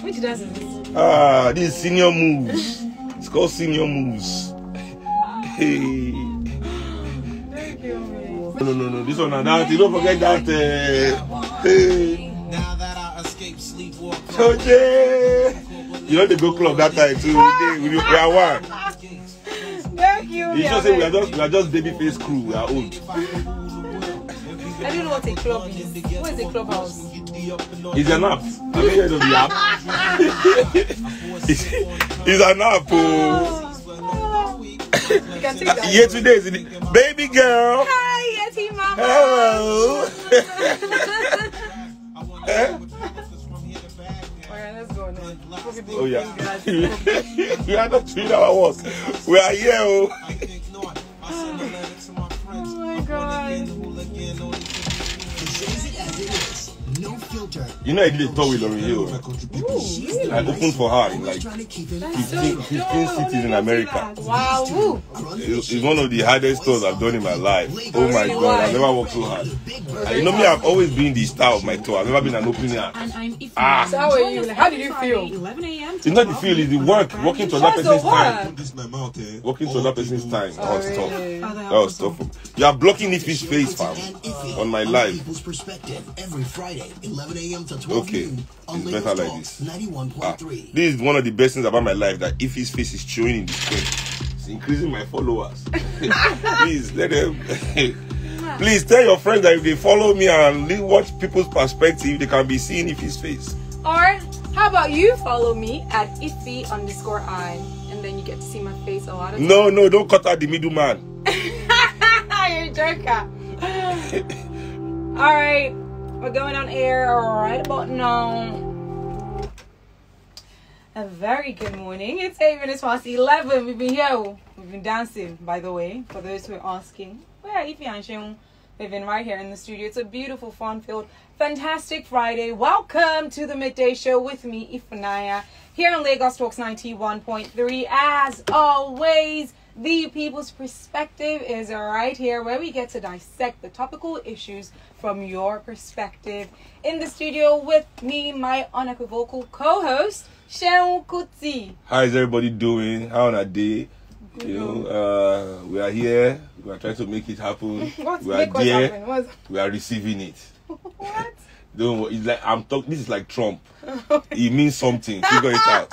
Which dance is this? This is senior moves. It's called senior moves. Hey. Thank you. No. This one and that. You don't forget that. Hey. Now that I escape sleepwalk. You know the go club that time too. We are one. Thank you. You just say we are just babyface crew. We are old. I don't know what a club is. What is a clubhouse? It's an app. Have you heard of the app? It's an app. You can take that. Yeah, today is the baby girl. Hi, Yeti Mama. Hello. Alright, let's go now. Oh yeah. We are not doing our work. We are here. Oh my God. No filter. You know I did a tour with Lauryn Hill. Really? I opened for her in like 15 cities in America. Wow. Woo. It's one of the hardest tours I've done in my life. Oh my God, I've never worked so hard. You know me, I've always been the star of my tour. I've never been an opening act. So how were you? Like, how did you feel? 11 a.m. It's not the feel, it's the work. Working to that person's time. This my mouth here. Working to that person's time. That was tough. really? That was tough. You are blocking Iffy's face, fam, on my live. People's perspective every Friday, 11 a.m. to 12 Okay, noon on it's better like Talks this. 91.3. This is one of the best things about my life, that Iffy's face is showing in the screen. It's increasing my followers. Please let them. Please tell your friends that if they follow me and watch people's perspective, they can be seeing Iffy's face. Or how about you follow me at Iffy_I, and then you get to see my face a lot of times. No, don't cut out the middleman. You're a joker. Alright, we're going on air right about now. A very good morning. It's 8 minutes past 11. We've been here. We've been dancing, by the way, for those who are asking. Where are Iffy and Seun? We've been right here in the studio. It's a beautiful, fun-filled, fantastic Friday. Welcome to the Midday Show with me, Ifunaya, here on Lagos Talks 91.3. As always, the People's Perspective is right here, where we get to dissect the topical issues from your perspective. In the studio with me, my unequivocal co-host, Seun Kuti. How is everybody doing? How on a day? You know, we are here. We are trying to make it happen. We are there. We are receiving it. What? Don't worry. It's like I'm talking. This is like Trump. It means something. Figure it out.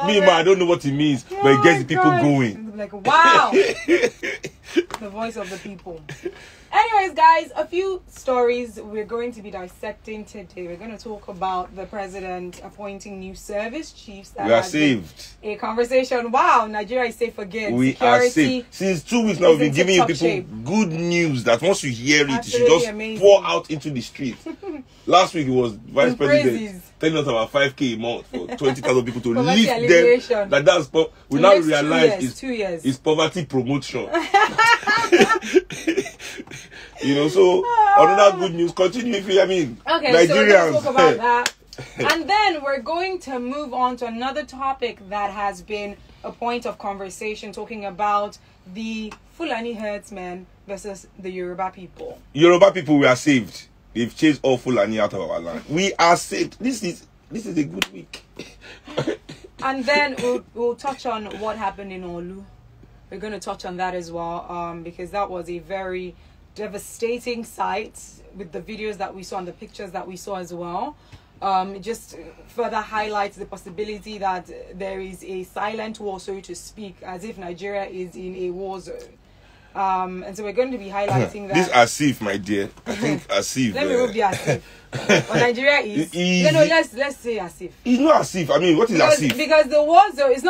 Man, I don't know what it means, but it gets the people going. Like, wow. The voice of the people. Anyways, guys, a few stories we're going to be dissecting today. We're going to talk about the president appointing new service chiefs. We are saved. A conversation. Wow, Nigeria is safe again. We Security are saved. Since 2 weeks now, we've been giving you people good news that once you hear it, you should just pour out into the street. Last week it was Vice President telling us about 5K a month for 20,000 people to lift them. We now realize it's poverty promotion. You know, so another good news. Continue if you, okay, Nigerians. So we're going to talk about that. And then we're going to move on to another topic that has been a point of conversation, talking about the Fulani herdsmen versus the Yoruba people. Yoruba people, we are saved. They've chased all Fulani out of our land. We are saved. This is a good week. And then we'll touch on what happened in Olu. We're going to touch on that as well, because that was a very devastating sight with the videos that we saw and the pictures that we saw as well. It just further highlights the possibility that there is a silent war, so to speak, as if Nigeria is in a war zone. And so we're going to be highlighting that. This Asif, my dear. I think Asif. Let me move the Asif. But Nigeria is. Let's say Asif. It's not Asif. I mean, what is Asif? Because the war zone is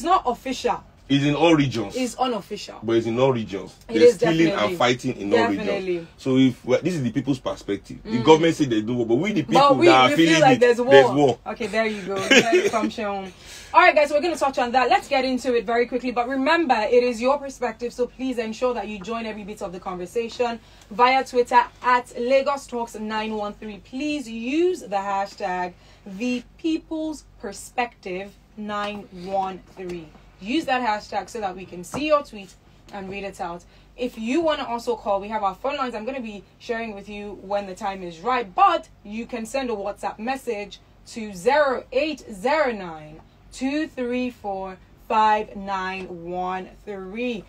not official. It's in all regions. It's unofficial. But it's in all regions. There's stealing and fighting in all regions. So this is the people's perspective. The government say they do, but we the people that are feeling feel like there's war. Okay, there you go. All right, guys, we're going to touch on that. Let's get into it very quickly. But remember, it is your perspective, so please ensure that you join every bit of the conversation via Twitter at Lagos Talks 913. Please use the hashtag ThePeoplesPerspective913. Use that hashtag so that we can see your tweet and read it out. If you want to also call, we have our phone lines I'm going to be sharing with you when the time is right. But you can send a WhatsApp message to 0809 234 5913.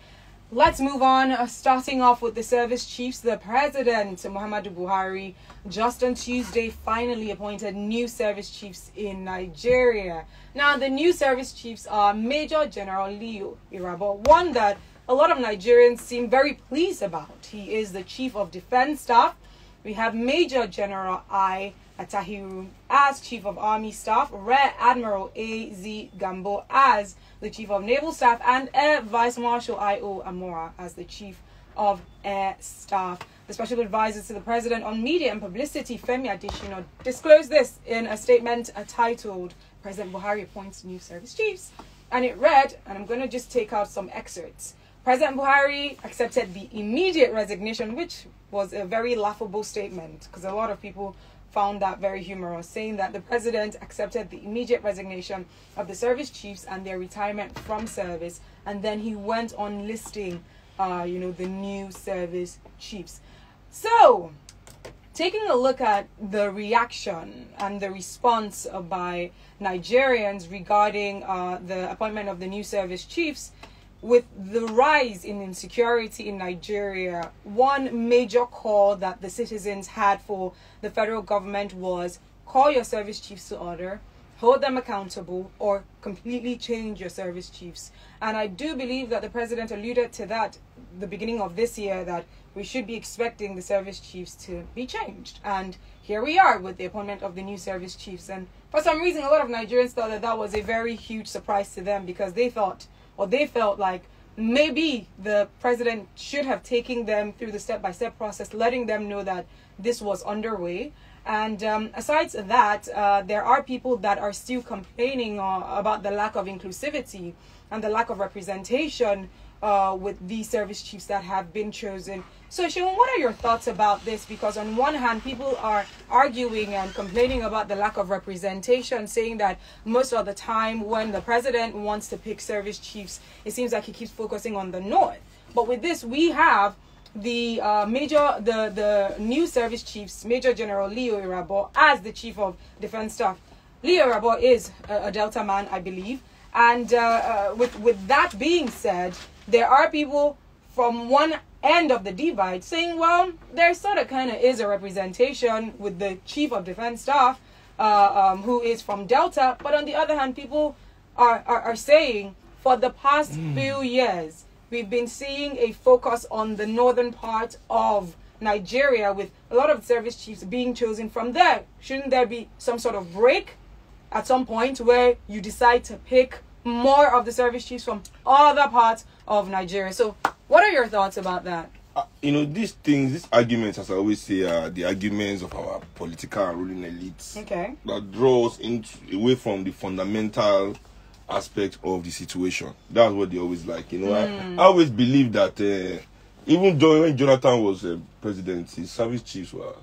Let's move on, starting off with the service chiefs. The President, Muhammadu Buhari, just on Tuesday, finally appointed new service chiefs in Nigeria. Now, the new service chiefs are Major General Leo Irabo, one that a lot of Nigerians seem very pleased about. He is the Chief of Defense Staff. We have Major General I. Atahiru as Chief of Army Staff, Rear Admiral A.Z. Gambo as the Chief of Naval Staff, and Air Vice Marshal I.O. Amora as the Chief of Air Staff. The Special Advisor to the President on Media and Publicity, Femi Adesina, disclosed this in a statement titled, President Buhari appoints new service chiefs. And it read, and I'm going to just take out some excerpts. President Buhari accepted the immediate resignation, which was a very laughable statement because a lot of people found that very humorous, saying that the president accepted the immediate resignation of the service chiefs and their retirement from service, and then he went on listing, the new service chiefs. So, taking a look at the reaction and the response by Nigerians regarding the appointment of the new service chiefs, with the rise in insecurity in Nigeria, one major call that the citizens had for the federal government was call your service chiefs to order, hold them accountable, or completely change your service chiefs. And I do believe that the president alluded to that the beginning of this year, that we should be expecting the service chiefs to be changed. And here we are with the appointment of the new service chiefs. And for some reason, a lot of Nigerians thought that that was a very huge surprise to them, because they thought, or they felt like maybe the president should have taken them through the step-by-step process, letting them know that this was underway. And aside from that, there are people that are still complaining about the lack of inclusivity and the lack of representation with these service chiefs that have been chosen. So, Seun, what are your thoughts about this? Because on one hand, people are arguing and complaining about the lack of representation, saying that most of the time when the president wants to pick service chiefs, it seems like he keeps focusing on the north. But with this, we have the new service chiefs, Major General Leo Irabo as the Chief of Defense Staff. Leo Irabo is a Delta man, I believe. And with that being said, there are people from one end of the divide saying, well, there sort of kind of is a representation with the Chief of Defense Staff who is from Delta. But on the other hand, people are saying for the past few years, we've been seeing a focus on the northern part of Nigeria, with a lot of service chiefs being chosen from there. Shouldn't there be some sort of break at some point where you decide to pick more of the service chiefs from other parts of Nigeria? So what are your thoughts about that? These things, these arguments, as I always say, are the arguments of our political and ruling elites. Okay. That draws away from the fundamental aspect of the situation. That's what they always like. I always believe that even when Jonathan was president, his service chiefs were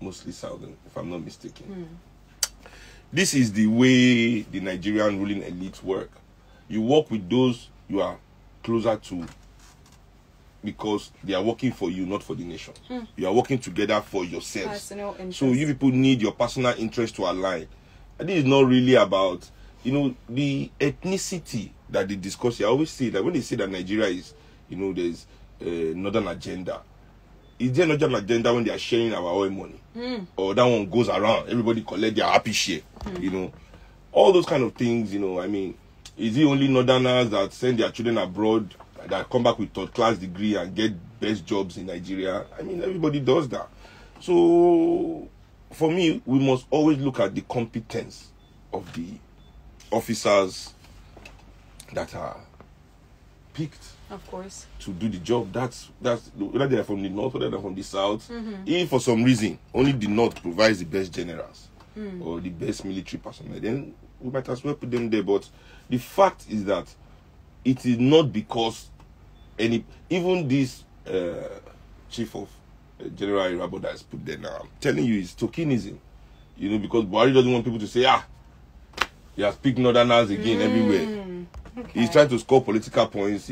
mostly southern, if I'm not mistaken. This is the way the Nigerian ruling elites work. You work with those you are closer to, because they are working for you, not for the nation. You are working together for yourselves. So you people need your personal interest to align. And this is not really about, the ethnicity that they discuss here. I always say that when they say that Nigeria is, there's a northern agenda. Is there another agenda when they are sharing our oil money? Or that one goes around, everybody collect their happy share? All those kind of things, is it only northerners that send their children abroad, that come back with third-class degree and get best jobs in Nigeria? Everybody does that. So, for me, we must always look at the competence of the officers that are picked, of course, to do the job. That's whether they're from the north, whether they're from the south. If for some reason only the north provides the best generals or the best military personnel, then we might as well put them there. But the fact is that it is not because even this Chief of General Irabo that is put there now, I'm telling you, it's tokenism. Because Buhari doesn't want people to say, he has picked northerners again everywhere. Okay. He's trying to score political points,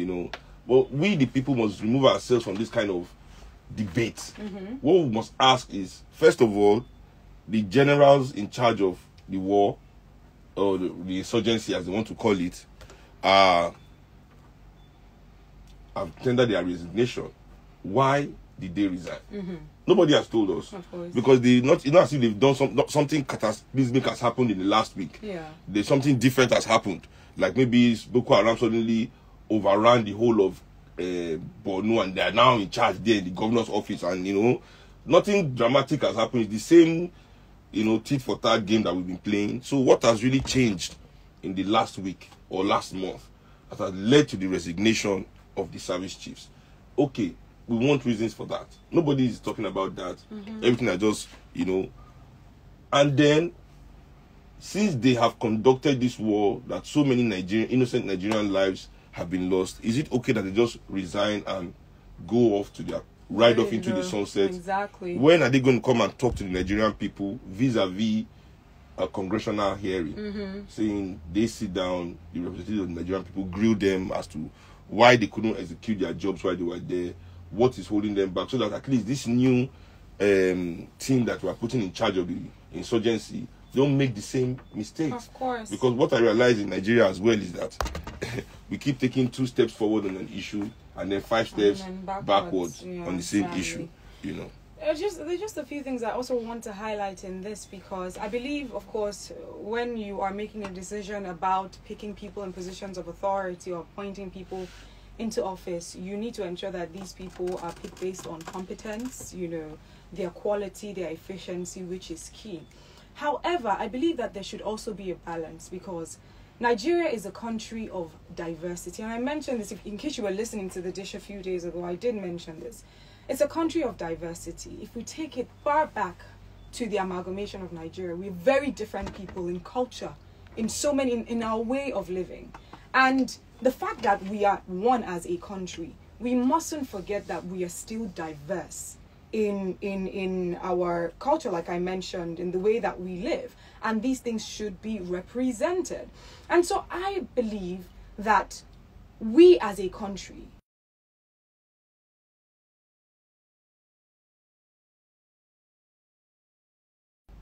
But we, the people, must remove ourselves from this kind of debate. What we must ask is, first of all, the generals in charge of the war, or the insurgency, as they want to call it, have tendered their resignation. Why did they resign? Nobody has told us. Of course. Because it's not as if they've done something cataclysmic has happened in the last week. Yeah. There's something different has happened. Like maybe Boko Haram suddenly overran the whole of Borno, and they are now in charge there in the governor's office, and nothing dramatic has happened. It's the same, tit for tat game that we've been playing. So what has really changed in the last week or last month that has led to the resignation of the service chiefs? Okay, we want reasons for that. Nobody is talking about that. Everything are just, and then since they have conducted this war that so many innocent Nigerian lives have been lost, is it okay that they just resign and go off to their ride off into the sunset? Exactly. When are they going to come and talk to the Nigerian people vis-a-vis a congressional hearing, saying they sit down, the representatives of the Nigerian people grill them as to why they couldn't execute their jobs while they were there, what is holding them back, so that at least this new team that we are putting in charge of the insurgency don't make the same mistakes. Of course. Because what I realize in Nigeria as well is that we keep taking 2 steps forward on an issue and then 5 steps backwards on the same issue, There's just a few things I also want to highlight in this, because I believe, of course, when you are making a decision about picking people in positions of authority or appointing people into office, you need to ensure that these people are picked based on competence, their quality, their efficiency, which is key. However, I believe that there should also be a balance, because Nigeria is a country of diversity. And I mentioned this, in case you were listening to the dish a few days ago, I did mention this. It's a country of diversity. If we take it far back to the amalgamation of Nigeria, we're very different people in culture, in our way of living. And the fact that we are one as a country, we mustn't forget that we are still diverse in our culture, like I mentioned, in the way that we live, and these things should be represented. And so I believe that we as a country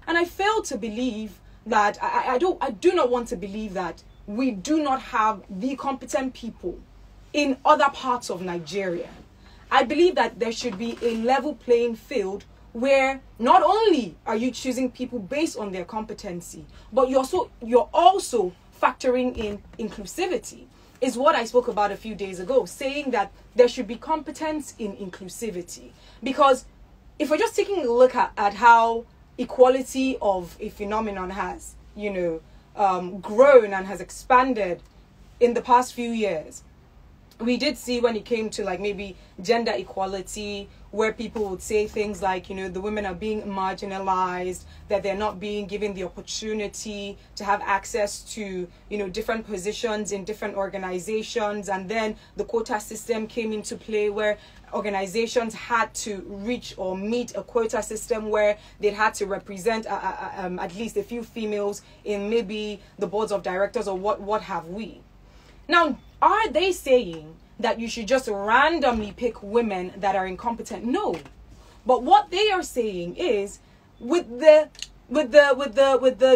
and I fail to believe that I do not want to believe that we do not have the competent people in other parts of Nigeria. I believe that there should be a level playing field where not only are you choosing people based on their competency, but you're also factoring in inclusivity, is what I spoke about a few days ago, saying that there should be competence in inclusivity. Because if we're just taking a look at how equality of a phenomenon has, grown and has expanded in the past few years, we did see when it came to maybe gender equality, where people would say things like, the women are being marginalized, that they're not being given the opportunity to have access to, different positions in different organizations. And then the quota system came into play, where organizations had to reach or meet a quota system where they had to represent at least a few females in maybe the boards of directors or what have we. Now, are they saying that you should just randomly pick women that are incompetent? No. But what they are saying is, with the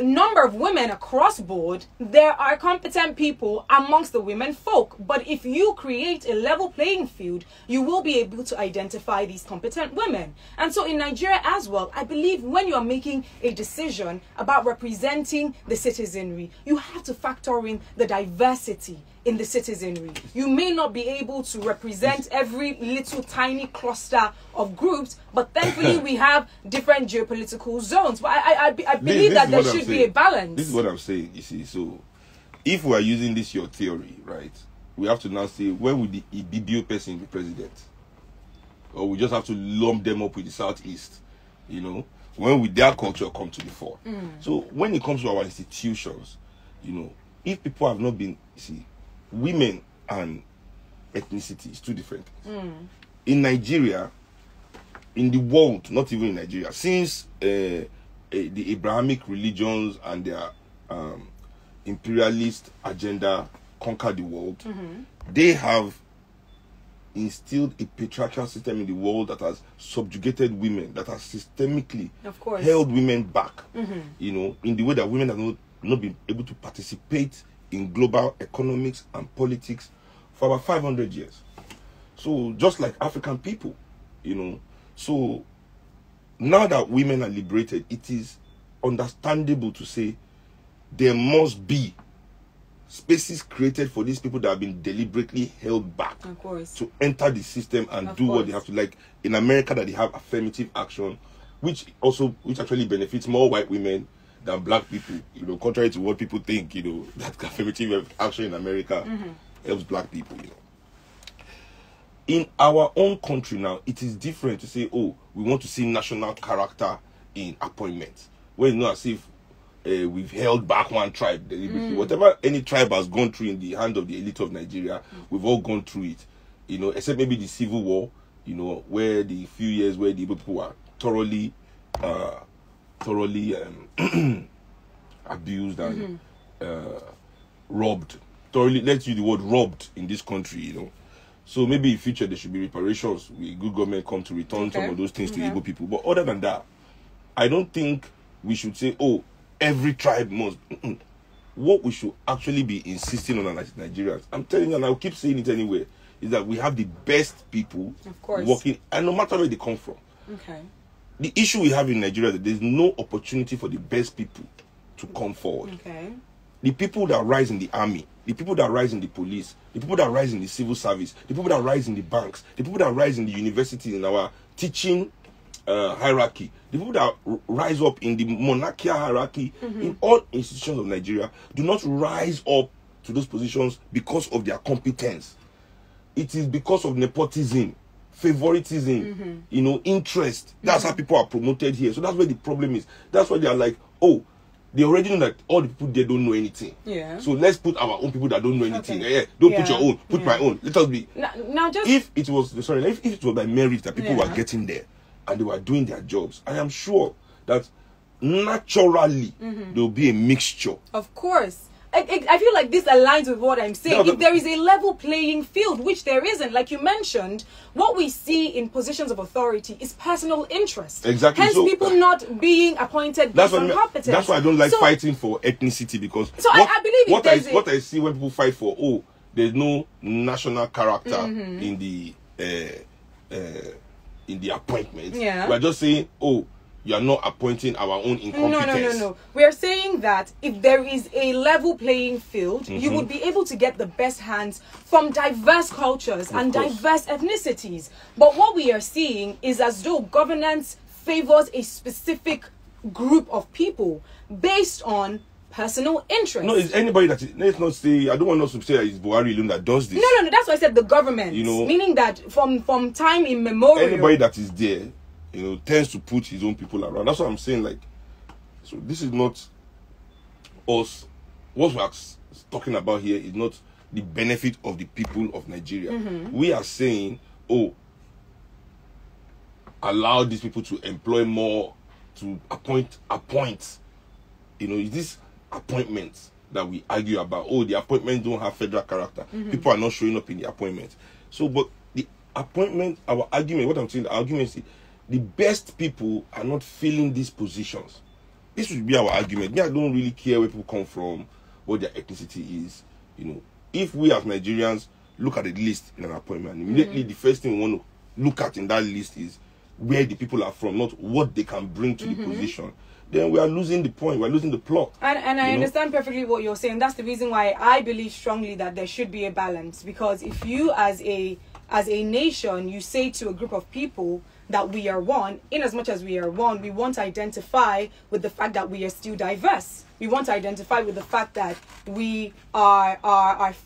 number of women across board, there are competent people amongst the women folk. But if you create a level playing field, you will be able to identify these competent women. And so in Nigeria as well, I believe when you are making a decision about representing the citizenry, you have to factor in the diversity in the citizenry. You may not be able to represent every little tiny cluster of groups, but thankfully we have different geopolitical zones. But I believe that there should be a balance. This is what I'm saying, you see. So if we are using this your theory, right, we have to now say, when will the Ibibio person be president? Or we just have to lump them up with the Southeast, when will their culture come to the fore? So when it comes to our institutions, if people have not been, women and ethnicity is two different things. In Nigeria, in the world, not even in Nigeria, since the Abrahamic religions and their imperialist agenda conquered the world, they have instilled a patriarchal system in the world that has subjugated women, that has systemically of course held women back, you know, in the way that women have not been able to participate in global economics and politics for about 500 years. So just like African people, you know. So now that women are liberated, it is understandable to say there must be spaces created for these people that have been deliberately held back, of course, to enter the system and of do course what they have to. Like in America, that they have affirmative action, which actually benefits more white women than black people, you know, contrary to what people think, you know, that affirmative action in America helps black people, you know. In our own country now, it is different to say, oh, we want to see national character in appointments. Well, you know, as if we've held back one tribe. Whatever any tribe has gone through in the hand of the elite of Nigeria, we've all gone through it. You know, except maybe the Civil War, you know, where the few years where the Igbo people were thoroughly abused and robbed. Let's use the word robbed in this country, you know. So maybe in future there should be reparations. Good government come to return some of those things to Igbo people. But other than that, I don't think we should say, oh, every tribe must. What we should actually be insisting on as Nigerians, I'm telling you, and I'll keep saying it anyway, is that we have the best people working, and no matter where they come from. Okay. The issue we have in Nigeria is that there's no opportunity for the best people to come forward. Okay. The people that rise in the army, the people that rise in the police, the people that rise in the civil service, the people that rise in the banks, the people that rise in the universities, in our teaching hierarchy, the people that rise up in the monarchical hierarchy, in all institutions of Nigeria, do not rise up to those positions because of their competence. It is because of nepotism, favoritism, you know, interest. That's how people are promoted here. So that's where the problem is. That's why they are like, oh, they already know that all the people there don't know anything. Yeah. So let's put our own people that don't know anything. Okay. Don't put your own. Put my own. Let us be. Now just if it was if it was by merit that people were getting there and they were doing their jobs, I am sure that naturally there will be a mixture. Of course. I feel like this aligns with what I'm saying. If there is a level playing field, which there isn't, like you mentioned, what we see in positions of authority is personal interest. Exactly. Hence, people not being appointed based on competence. That's why I don't like fighting for ethnicity, because I believe what I see when people fight for, oh, there's no national character in the appointment. Yeah. We're just saying, oh, you are not appointing our own incompetence. No. We are saying that if there is a level playing field, you would be able to get the best hands from diverse cultures and diverse ethnicities. But what we are seeing is as though governance favors a specific group of people based on personal interest. No, it's anybody that is, let's not say, I don't want us to say that it's Buhari alone that does this. No, that's why I said the government. You know, meaning that from time immemorial, anybody that is there, you know, tends to put his own people around. That's what I'm saying. Like, so this is not us. What we're talking about here is not the benefit of the people of Nigeria. We are saying, oh, allow these people to employ more, to appoint. You know, this appointments that we argue about. Oh, the appointments don't have federal character. People are not showing up in the appointments. So, but the appointment, our argument, what I'm saying, the argument is, the best people are not filling these positions. This would be our argument. I don't really care where people come from, what their ethnicity is. You know, if we as Nigerians look at the list in an appointment, immediately the first thing we want to look at in that list is where the people are from, not what they can bring to the position. Then we are losing the point. We're losing the plot. And I understand perfectly what you're saying. That's the reason why I believe strongly that there should be a balance. Because if you as a nation, you say to a group of people that we are one, in as much as we are one, we want to identify with the fact that we are still diverse. We want to identify with the fact that we are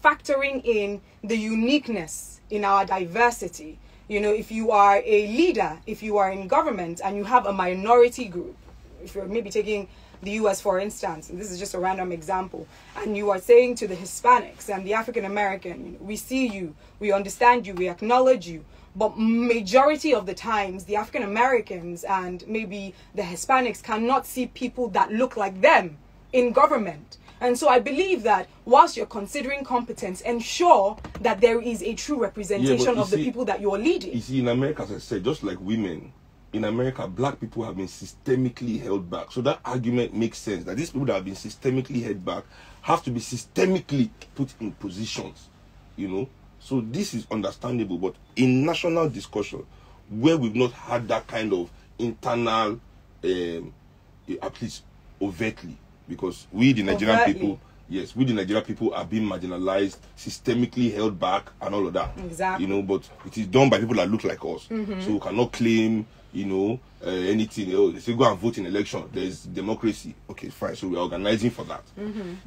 factoring in the uniqueness in our diversity. You know, if you are a leader, if you are in government and you have a minority group, if you're maybe taking the US for instance, and this is just a random example, and you are saying to the Hispanics and the African American, you know, we see you, we understand you, we acknowledge you. But majority of the times, the African Americans and maybe the Hispanics cannot see people that look like them in government. And so I believe that whilst you're considering competence, ensure that there is a true representation of the people that you're leading. You see, in America, as I said, just like women, in America, black people have been systemically held back. So that argument makes sense, that these people that have been systemically held back have to be systemically put in positions, you know. So this is understandable, but in national discussion, where we've not had that kind of internal, at least overtly, because we the Nigerian people, yes, we the Nigerian people are being marginalized, systemically held back, and all of that. Exactly. You know, but it is done by people that look like us. So we cannot claim, you know, anything. Oh, they say go and vote in election. There's democracy. Okay, fine. So we're organizing for that.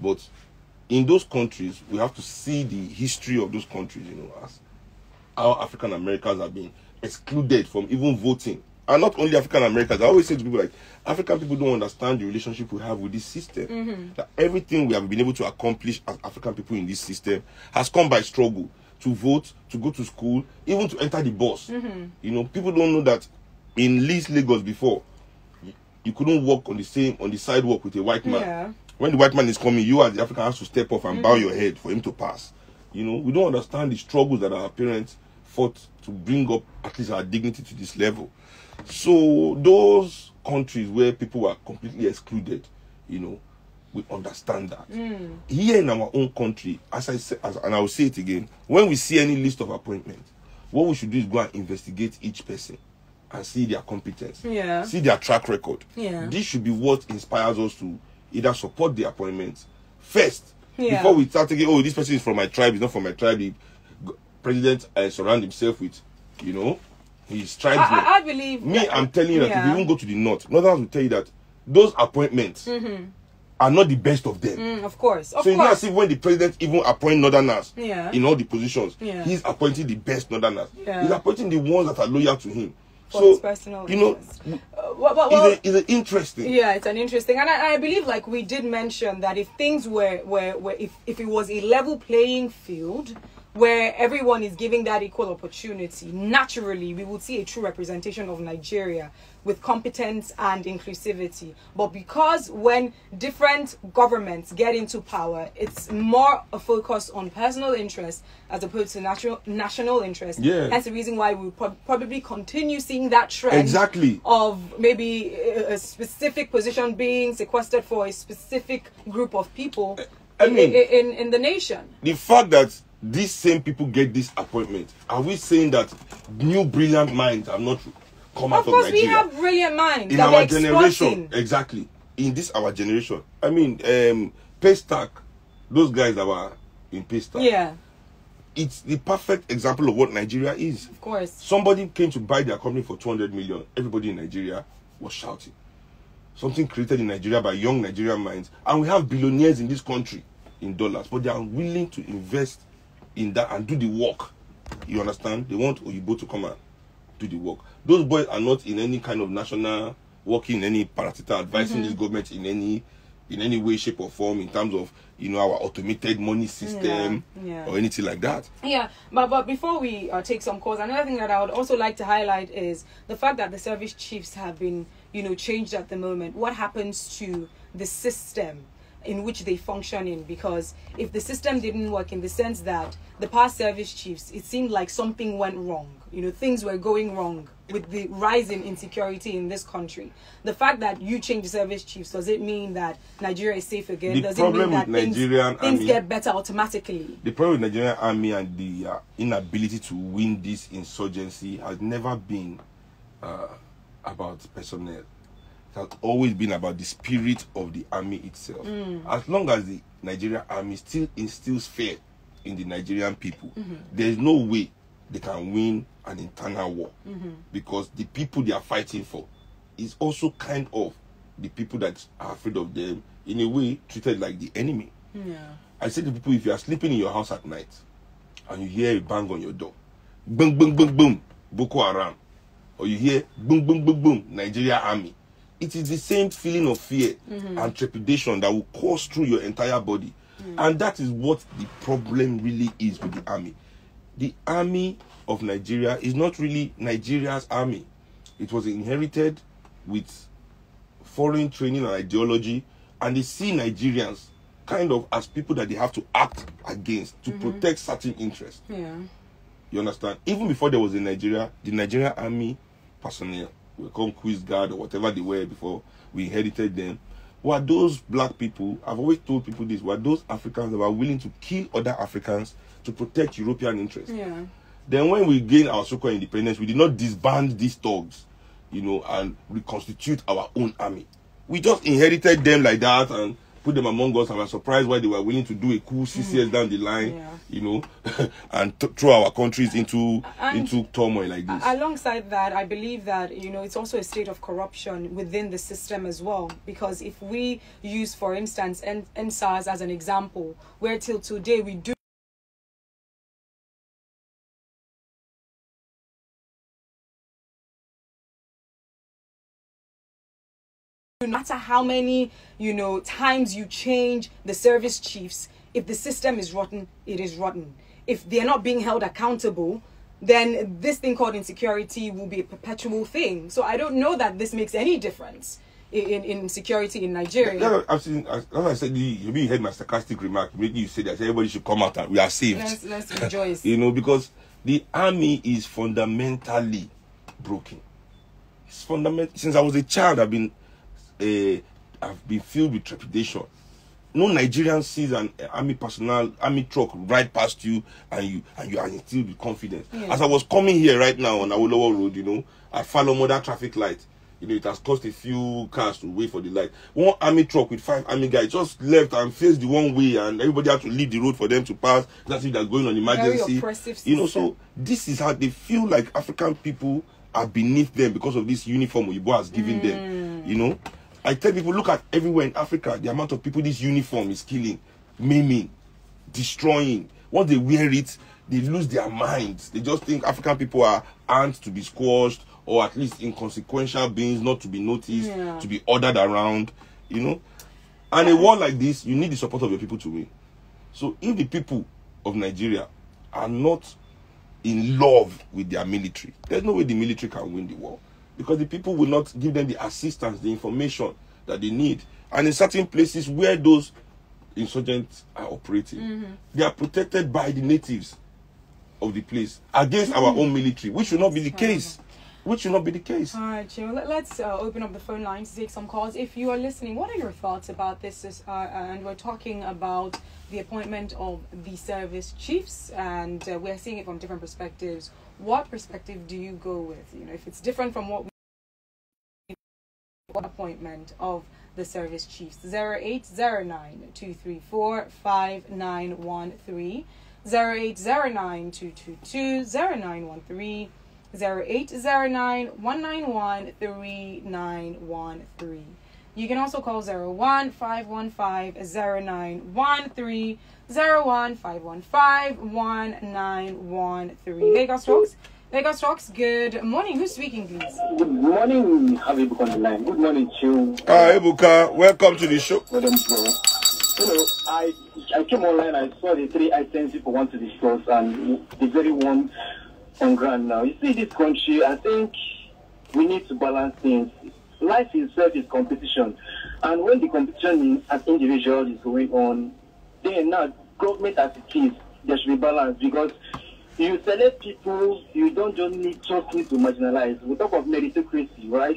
But in those countries, we have to see the history of those countries, you know, as how African Americans have been excluded from even voting. And not only African Americans, I always say to people, like, African people don't understand the relationship we have with this system. That everything we have been able to accomplish as African people in this system has come by struggle. To vote, to go to school, even to enter the bus. You know, people don't know that in Lagos before, you couldn't walk on the sidewalk with a white man. When the white man is coming, you as the African has to step off and bow your head for him to pass. You know, we don't understand the struggles that our parents fought to bring up at least our dignity to this level. So those countries where people were completely excluded, you know, we understand that. Here in our own country, as I said, and I will say it again, when we see any list of appointments, what we should do is go and investigate each person and see their competence, see their track record. This should be what inspires us to either support the appointments first, before we start thinking, oh, this person is from my tribe, he's not from my tribe. The president surround himself with, you know, his tribesmen. I believe I'm telling you that if you even go to the northerners will tell you that those appointments are not the best of them. Of course. So you know, as if when the president even appoint northerners in all the positions, he's appointing the best northerners. He's appointing the ones that are loyal to him. For his personal interest. It's interesting. Yeah, it's an interesting, and I believe, like we did mention, that if things were if it was a level playing field where everyone is giving that equal opportunity, naturally we would see a true representation of Nigeria with competence and inclusivity. But because when different governments get into power, it's more a focus on personal interest as opposed to national interest. That's the reason why we probably continue seeing that trend of maybe a specific position being sequestered for a specific group of people in the nation. The fact that these same people get this appointment, are we saying that new brilliant minds have not come out of Nigeria? Of course, we have brilliant minds in our generation. Exactly. In this our generation. I mean, Paystack, those guys that were in Paystack. It's the perfect example of what Nigeria is. Of course. Somebody came to buy their company for 200 million. Everybody in Nigeria was shouting. Something created in Nigeria by young Nigerian minds. And we have billionaires in this country in dollars, but they are willing to invest in that and do the work. You understand? They want Oyibo to come and do the work. Those boys are not in any kind of national working in any paratita advising this government in any way, shape or form in terms of, you know, our automated money system or anything like that. But before we take some calls, another thing that I would also like to highlight is the fact that the service chiefs have been, you know, changed at the moment. What happens to the system in which they function in? Because if the system didn't work, in the sense that the past service chiefs, it seemed like something went wrong. You know, things were going wrong with the rise in insecurity in this country. The fact that you change the service chiefs, does it mean that Nigeria is safe again? Does it mean that things get better automatically? The problem with Nigerian army and the inability to win this insurgency has never been about personnel. It has always been about the spirit of the army itself. As long as the Nigerian army still instills fear in the Nigerian people, there is no way they can win an internal war, because the people they are fighting for is also kind of the people that are afraid of them, in a way treated like the enemy. I say to people, if you are sleeping in your house at night and you hear a bang on your door, boom, boom, boom, boom, Boko Haram, or you hear boom, boom, boom, boom, Nigeria army, it is the same feeling of fear and trepidation that will course through your entire body. And that is what the problem really is with the army. The army of Nigeria is not really Nigeria's army. It was inherited with foreign training and ideology, and they see Nigerians kind of as people that they have to act against to protect certain interests. Yeah. You understand? Even before there was in Nigeria, the Nigerian army personnel, we call quiz guard or whatever they were before we inherited them, were those black people. I've always told people this, were those Africans that were willing to kill other Africans to protect European interests. Yeah. Then when we gained our so-called independence, we did not disband these thugs, you know, and reconstitute our own army. We just inherited them like that and put them among us, and were surprised why they were willing to do a coup 6 years down the line, you know, and throw our countries into turmoil like this. Alongside that, I believe that, you know, it's also a state of corruption within the system as well. Because if we use, for instance, NSAS as an example, where till today we do no matter how many, you know, times you change the service chiefs, if the system is rotten, it is rotten. If they're not being held accountable, then this thing called insecurity will be a perpetual thing. So I don't know that this makes any difference in security in Nigeria. Yeah, I've seen, as I said, you heard my sarcastic remark, making you say that everybody should come out and we are saved. Let's rejoice. You know, because the army is fundamentally broken. It's fundamental. Since I was a child, I've been filled with trepidation. No Nigerian sees an army truck right past you and you are instilled with confidence. Yeah. As I was coming here right now on Awolowo Road, you know, I follow another traffic light. You know, it has cost a few cars to wait for the light. One army truck with 5 army guys just left and faced the one way, and everybody had to leave the road for them to pass. That's if they're going on emergency. Very oppressive system. You know, so this is how they feel like African people are beneath them because of this uniform Oyibo has given them. You know, I tell people, look at everywhere in Africa, the amount of people this uniform is killing, maiming, destroying. Once they wear it, they lose their minds. They just think African people are ants to be squashed, or at least inconsequential beings not to be noticed, to be ordered around, you know. And a war like this, you need the support of your people to win. So if the people of Nigeria are not in love with their military, there's no way the military can win the war. Because the people will not give them the assistance, the information that they need. And in certain places where those insurgents are operating, they are protected by the natives of the place against our own military, which should not be the case. Which should not be the case. All right, Joe. Let's open up the phone line to take some calls. If you are listening, what are your thoughts about this? And we're talking about the appointment of the service chiefs, and we're seeing it from different perspectives. What perspective do you go with? You know, if it's different from what appointment of the service chiefs. 0809-234-5913, 0809-222-0913, 0809-191-3913. You can also call 01-515-0913, 01-515-1913. Lagos Talks, good morning. Who's speaking, please? Good morning. Have you on the line? Good morning, Seun. Hi, Ebuka. Welcome to the show. You know, I came online. I saw the 3 items people want to discuss, and the very one on ground now. You see, this country, I think we need to balance things. Life itself is competition, and when the competition as individual is going on, then now government as it is, there should be balance, because you select people, you don't just need to marginalize. We talk of meritocracy, right?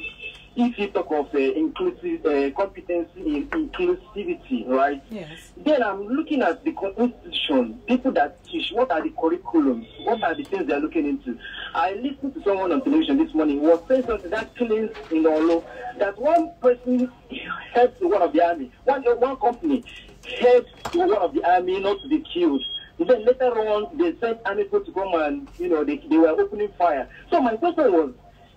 If you talk of inclusive competency in inclusivity, right? Yes. Then I'm looking at the institution, people that teach, what are the curriculums, what are the things they're looking into. I listened to someone on television this morning who was saying something that claims in Olo that one person helped one of the army, one company helped one of the army not to be killed. Then later on, they sent army people to come and, you know, they were opening fire. So my question was,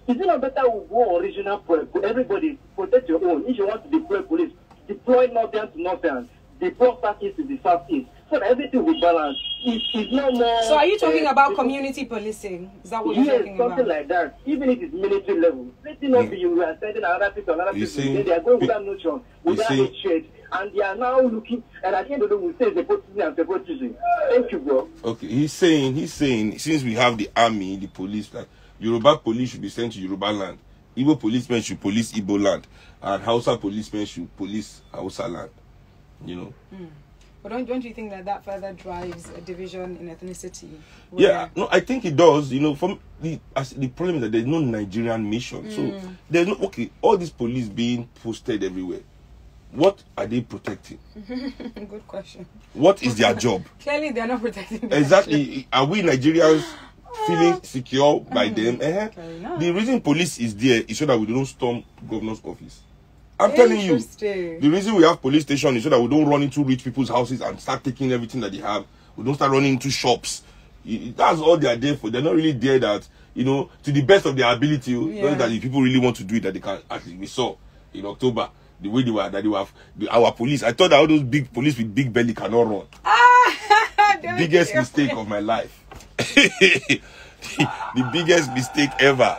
is it not better we go original prep? Everybody protect your own. If you want to deploy police, deploy northern to northern, deploy southeast to the southeast, so that everything will be balanced. It's no more. So are you talking about community policing? Is that what you're talking about? Yes, something like that. Even if it's military level, let it not be you are sending another people, then they are going without notion, without hatred, and they are now looking. And at the end of the day, we say nepotism and nepotism. Thank you, bro. Okay, he's saying, since we have the army, the police, like Yoruba police should be sent to Yoruba land, Igbo policemen should police Igbo land, and Hausa policemen should police Hausa land. you know. But don't you think that further drives a division in ethnicity? Yeah, no, I think it does. You know, the problem is that there's no Nigerian mission. So there's no, all these police being posted everywhere. What are they protecting? Good question. What is their job? Clearly, they're not protecting. Exactly. Are we Nigerians feeling secure by them? The reason police is there is so that we don't storm governor's office. I'm telling you, the reason we have police station is so that we don't run into rich people's houses and start taking everything that they have. We don't start running into shops. That's all they are there for. They're not really there that, you know, to the best of their ability, that if people really want to do it, that they can. Actually, we saw in October the way they were, our police. I thought that all those big police with big belly cannot run. Biggest mistake of my life. The biggest mistake ever.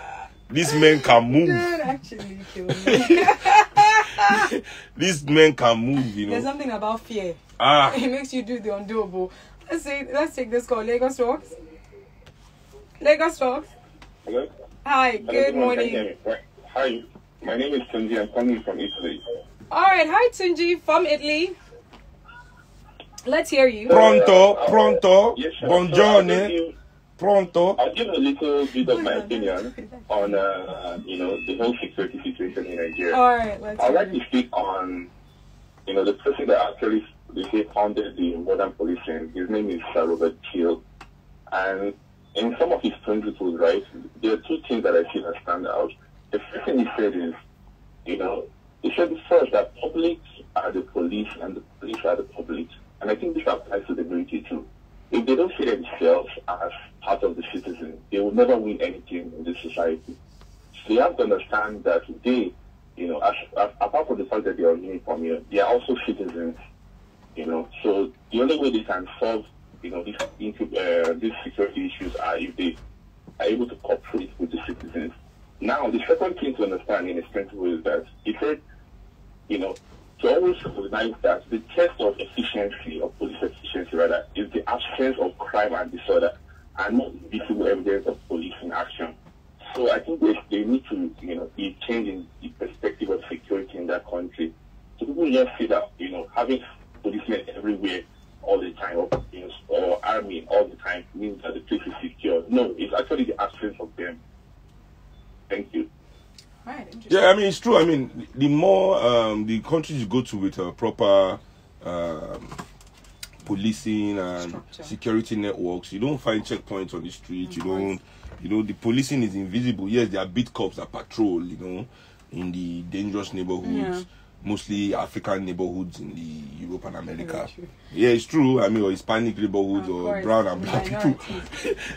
These men can move. Don't actually kill me. These men can move, you know. There's something about fear. It makes you do the undoable. Let's take this call. Lagos Talks. Lagos Talks. Hello? Hi, good morning. Hi, my name is Tunji. I'm calling from Italy. Alright, hi Tunji from Italy. Let's hear you. Pronto. Yes, sir. Buongiorno. Pronto. I'll give a little bit of my opinion on, the whole security situation in Nigeria. Alright, let's I'd like to speak on, the person that actually, they say, founded the modern policing. His name is Sir Robert Keel. And in some of his principles, right, there are two things that I feel that stand out. The first thing he said is, he said first that public are the police and the police are the public. And I think this applies to the military too. If they don't see themselves as part of the citizen, they will never win anything in this society. So they have to understand that they, apart from the fact that they are uniform, they are also citizens. So the only way they can solve, these security issues are if they are able to cooperate with the citizens. Now, the second thing to understand in his principle is that he said, to always recognize that the test of efficiency, of police efficiency rather, is the absence of crime and disorder and not visible evidence of police in action. So I think they need to, be changing the perspective of security in that country. So people just see that, having policemen everywhere all the time, or army all the time means that the place is secure. No, it's actually the absence of them. Thank you. Right, yeah, I mean, it's true. I mean, the more the countries you go to with a proper policing and structure, security networks, you don't find checkpoints on the street. You don't, the policing is invisible. Yes, there are beat cops that patrol, in the dangerous neighborhoods, mostly African neighborhoods in the Europe and America. Yeah, it's true. I mean, or Hispanic neighborhoods or brown and black people.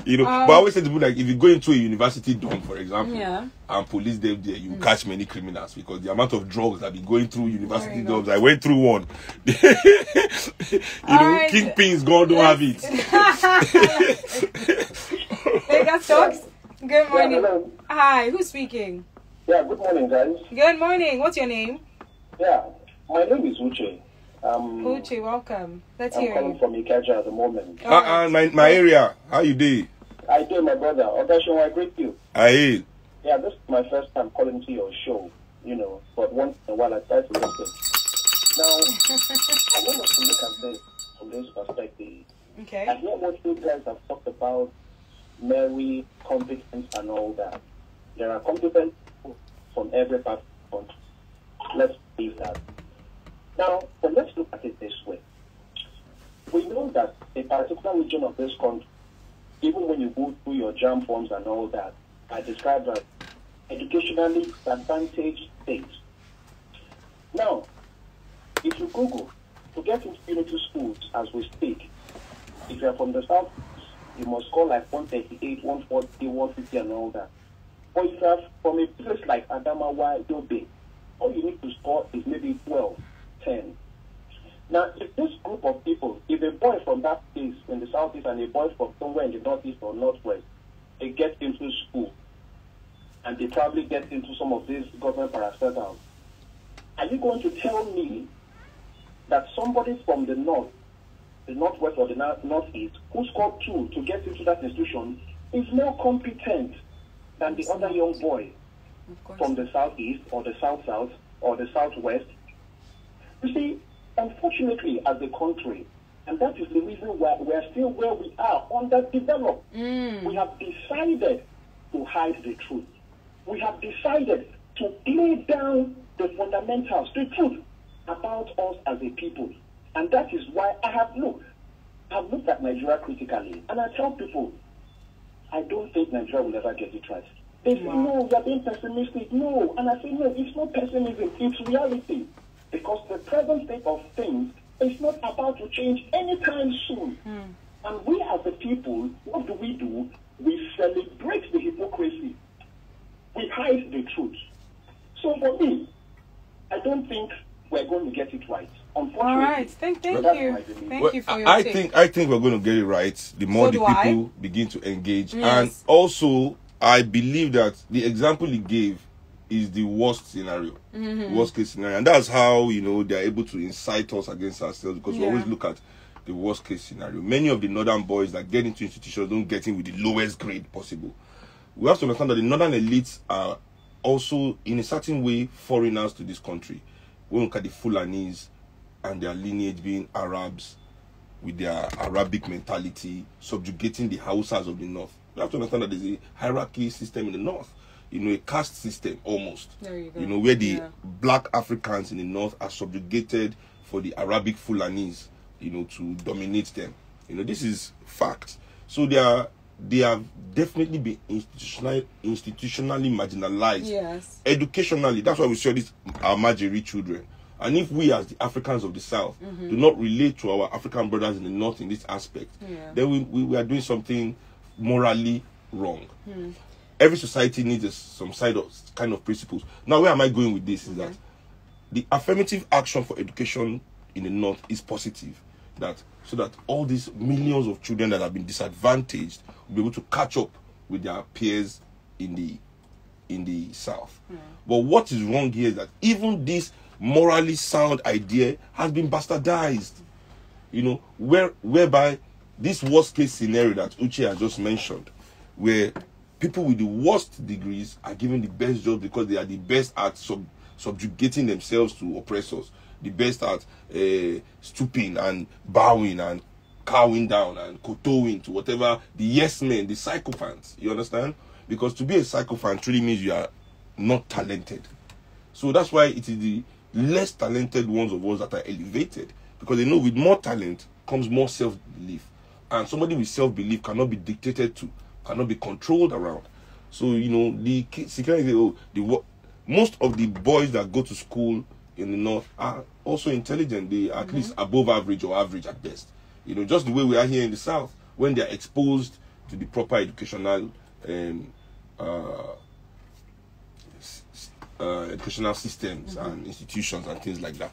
But I always say to people, like, if you go into a university dorm, for example, and police them there, you catch many criminals because the amount of drugs that be going through university dorms. I went through one. Kingpins, God don't have it. Lagos Talks. Good morning. Yeah, hi, who's speaking? Yeah, good morning, guys. Good morning. What's your name? Yeah, my name is Uche. Uche, welcome. Let's hear you. I'm calling from Ikeja at the moment. My area. How you doing? I do, my brother. Odasho, I greet you. Aye. Yeah, this is my first time calling to your show, but once in a while I try to listen. Now, I want us to look at this from this perspective. Okay. I hear what you guys have talked about, Mary, competence and all that. There are competent people from every part of the country. Let's believe that. Now, but let's look at it this way. We know that a particular region of this country, even when you go through your JAM forms and all that, I describe as educationally disadvantaged states. Now, if you Google to get into unity schools as we speak, if you are from the south, you must score like 138, 140, 150 and all that. But if you are from a place like Adamawa, Yobe, all you need to score is maybe 12, 10. Now, if this group of people, if a boy from that place in the southeast and a boy from somewhere in the northeast or northwest, they get into school and they probably get into some of these government parastatals, are you going to tell me that somebody from the north, the northwest or the northeast, who scored 2 to get into that institution is more competent than the other young boy from the southeast or the south-south or the southwest? You see, unfortunately, as a country, and that is the reason why we are still where we are, underdeveloped. We have decided to hide the truth. We have decided to play down the fundamentals, the truth about us as a people. And that is why I have looked at Nigeria critically. And I tell people, I don't think Nigeria will ever get it right. They say, no, you're being pessimistic. No. And I say, no, it's not pessimism, it's reality. Because the present state of things is not about to change anytime soon. And we as a people, what do? We celebrate the hypocrisy. We hide the truth. So for me, I don't think we're going to get it right. Unfortunately. All right. Thank you. Thank you for your take. I think we're going to get it right the more the people begin to engage. Yes. And also, I believe that the example he gave is the worst scenario, worst case scenario. And that's how, they're able to incite us against ourselves, because we always look at the worst case scenario. Many of the northern boys that get into institutions don't get in with the lowest grade possible. We have to understand that the northern elites are also, in a certain way, foreigners to this country. We look at the Fulanis and their lineage being Arabs with their Arabic mentality, subjugating the Hausas of the north. We have to understand that there's a hierarchy system in the north, a caste system almost. There you go. Where the black Africans in the north are subjugated for the Arabic Fulanis, to dominate them. This is fact. So they have definitely been institutionally marginalized. Yes. Educationally, that's why we show these Almajiri children. And if we as the Africans of the South do not relate to our African brothers in the North in this aspect, then we are doing something morally wrong. Every society needs some kind of principles. Now, where am I going with this is that the affirmative action for education in the North is positive. So that all these millions of children that have been disadvantaged will be able to catch up with their peers in the South. But what is wrong here is that even this morally sound idea has been bastardized. Whereby this worst case scenario that Uche has just mentioned, where people with the worst degrees are given the best jobs because they are the best at subjugating themselves to oppressors, the best at stooping and bowing and cowing down and kowtowing to whatever the yes men, the sycophants. You understand? Because to be a sycophant really means you are not talented. So that's why it is the less talented ones of us that are elevated, because they know with more talent comes more self-belief, and somebody with self-belief cannot be dictated to, cannot be controlled around. So the security, most of the boys that go to school in the North are also intelligent. They are at least above average or average at best. Just the way we are here in the South, when they are exposed to the proper educational educational systems and institutions and things like that.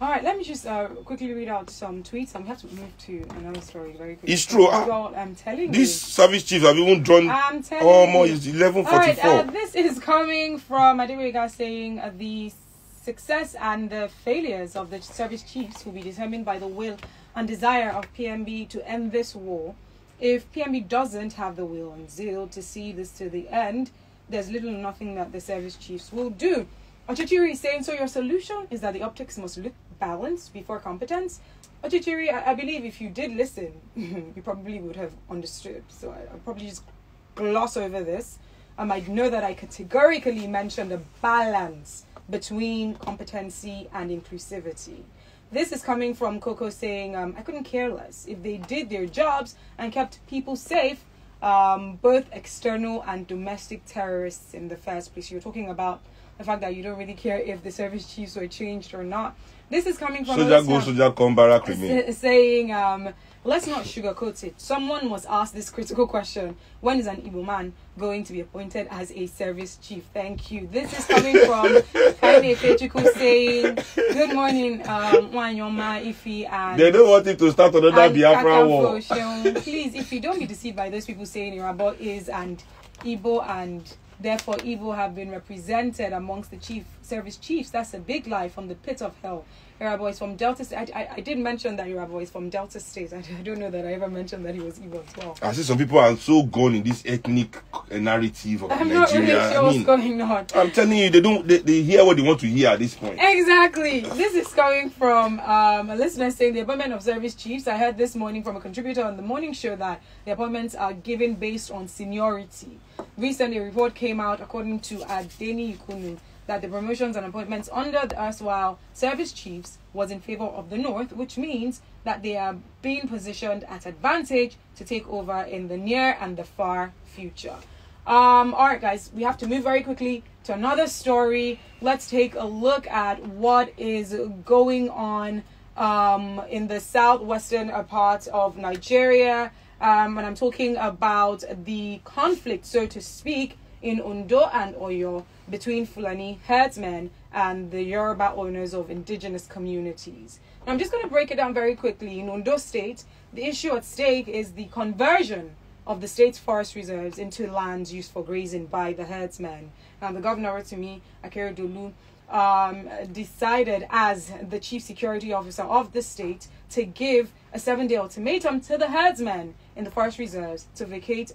All right, let me just quickly read out some tweets. We have to move to another story very quickly. It's true. I'm telling you. These service chiefs have even drawn. I'm telling you. It's 11:44. All right, this is coming from Adewega saying the success and the failures of the service chiefs will be determined by the will and desire of PMB to end this war. If PMB doesn't have the will and zeal to see this to the end, there's little or nothing that the service chiefs will do. Ochichiri is saying, so your solution is that the optics must look balanced before competence. Ochichiri, I believe if you did listen, you probably would have understood. So I'll probably just gloss over this. I know that I categorically mentioned a balance between competency and inclusivity. This is coming from Coco saying, I couldn't care less. If they did their jobs and kept people safe, both external and domestic terrorists in the first place. You're talking about the fact that you don't really care if the service chiefs were changed or not. This is coming from soldier go, soldier come, Barack remain. Saying, let's not sugarcoat it. Someone was asked this critical question: when is an Igbo man going to be appointed as a service chief? Thank you. This is coming from Kaine Fechuku saying, good morning, Wanyoma, Ifi, and they don't want it to start another Biafra war. Please, if you don't be deceived by those people saying Irabo is and Igbo, and therefore Igbo have been represented amongst the chief service chiefs. That's a big lie from the pit of hell. Irabo is from Delta State. I did mention that Irabo is from Delta State. I don't know that I ever mentioned that he was evil as well. I see some people are so gone in this ethnic narrative of I'm Nigeria. not really sure what's going on. I'm telling you, they hear what they want to hear at this point. Exactly. This is coming from a listener saying the appointment of service chiefs. I heard this morning from a contributor on the morning show that the appointments are given based on seniority. Recently, a report came out according to Adeni Ikunu that the promotions and appointments under the erstwhile service chiefs was in favor of the North, which means that they are being positioned at advantage to take over in the near and the far future. All right, guys, we have to move very quickly to another story. Let's take a look at what is going on in the southwestern part of Nigeria. And I'm talking about the conflict, so to speak, in Ondo and Oyo between Fulani herdsmen and the Yoruba owners of indigenous communities. Now, I'm just going to break it down very quickly. In Ondo State, the issue at stake is the conversion of the state's forest reserves into lands used for grazing by the herdsmen. Now, the governor, Rotimi Akeredolu, decided as the chief security officer of the state to give a 7-day ultimatum to the herdsmen in the forest reserves to vacate